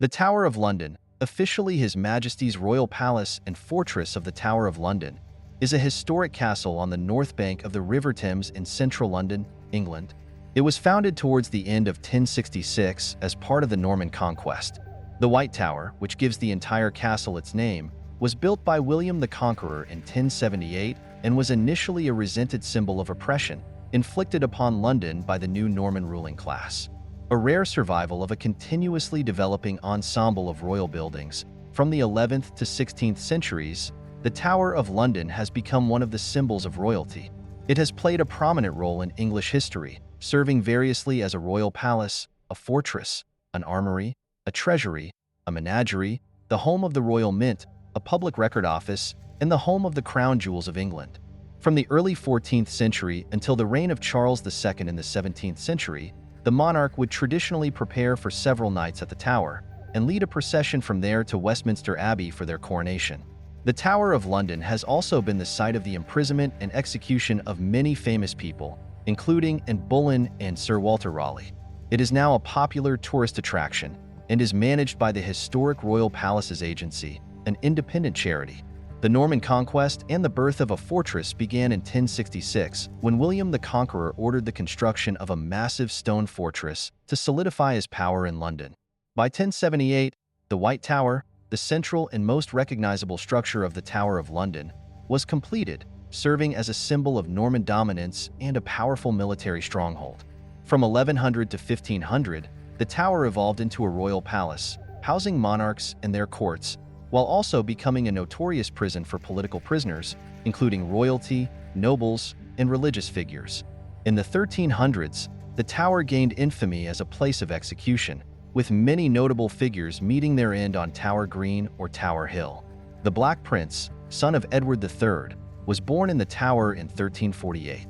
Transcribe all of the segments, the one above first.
The Tower of London, officially His Majesty's Royal Palace and Fortress of the Tower of London, is a historic castle on the north bank of the River Thames in central London, England. It was founded towards the end of 1066 as part of the Norman Conquest. The White Tower, which gives the entire castle its name, was built by William the Conqueror in 1078 and was initially a resented symbol of oppression inflicted upon London by the new Norman ruling class. A rare survival of a continuously developing ensemble of royal buildings, from the 11th to 16th centuries, the Tower of London has become one of the symbols of royalty. It has played a prominent role in English history, serving variously as a royal palace, a fortress, an armory, a treasury, a menagerie, the home of the Royal Mint, a public record office, and the home of the crown jewels of England. From the early 14th century until the reign of Charles II in the 17th century, the monarch would traditionally prepare for several nights at the Tower and lead a procession from there to Westminster Abbey for their coronation. The Tower of London has also been the site of the imprisonment and execution of many famous people, including Anne Boleyn and Sir Walter Raleigh. It is now a popular tourist attraction and is managed by the Historic Royal Palaces Agency, an independent charity. The Norman Conquest and the birth of a fortress began in 1066 when William the Conqueror ordered the construction of a massive stone fortress to solidify his power in London. By 1078, the White Tower, the central and most recognizable structure of the Tower of London, was completed, serving as a symbol of Norman dominance and a powerful military stronghold. From 1100 to 1500, the tower evolved into a royal palace, housing monarchs and their courts, while also becoming a notorious prison for political prisoners, including royalty, nobles, and religious figures. In the 1300s, the tower gained infamy as a place of execution, with many notable figures meeting their end on Tower Green or Tower Hill. The Black Prince, son of Edward III, was born in the Tower in 1348.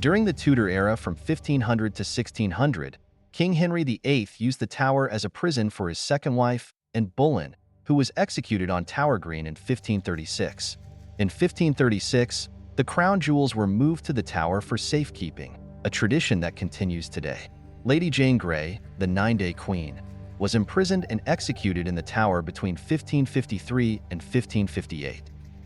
During the Tudor era from 1500 to 1600, King Henry VIII used the Tower as a prison for his second wife, Anne Boleyn, who was executed on Tower Green in 1536. In 1536, the crown jewels were moved to the Tower for safekeeping, a tradition that continues today. Lady Jane Grey, the Nine-Day Queen, was imprisoned and executed in the Tower between 1553 and 1558.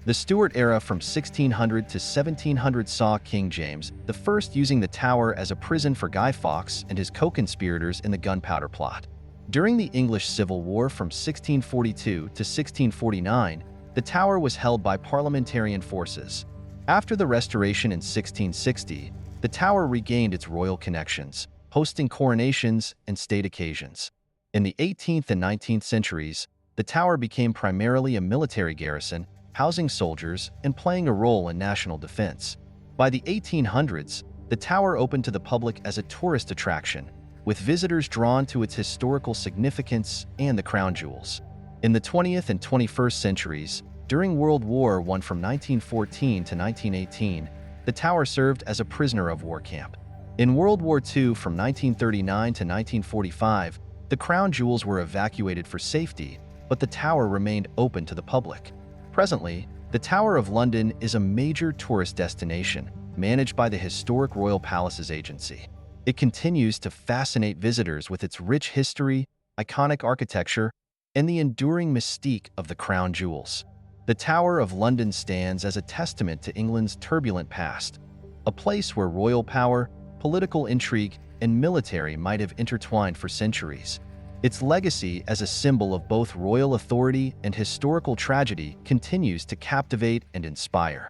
The Stuart era from 1600 to 1700 saw King James I using the Tower as a prison for Guy Fawkes and his co-conspirators in the Gunpowder Plot. During the English Civil War from 1642 to 1649, the Tower was held by parliamentarian forces. After the Restoration in 1660, the Tower regained its royal connections, hosting coronations and state occasions. In the 18th and 19th centuries, the Tower became primarily a military garrison, housing soldiers and playing a role in national defense. By the 1800s, the Tower opened to the public as a tourist attraction, with visitors drawn to its historical significance and the crown jewels. In the 20th and 21st centuries, during World War I from 1914 to 1918, the Tower served as a prisoner of war camp. In World War II from 1939 to 1945, the crown jewels were evacuated for safety, but the Tower remained open to the public. Presently, the Tower of London is a major tourist destination managed by the Historic Royal Palaces Agency. It continues to fascinate visitors with its rich history, iconic architecture, and the enduring mystique of the crown jewels. The Tower of London stands as a testament to England's turbulent past, a place where royal power, political intrigue, and military might have intertwined for centuries. Its legacy as a symbol of both royal authority and historical tragedy continues to captivate and inspire.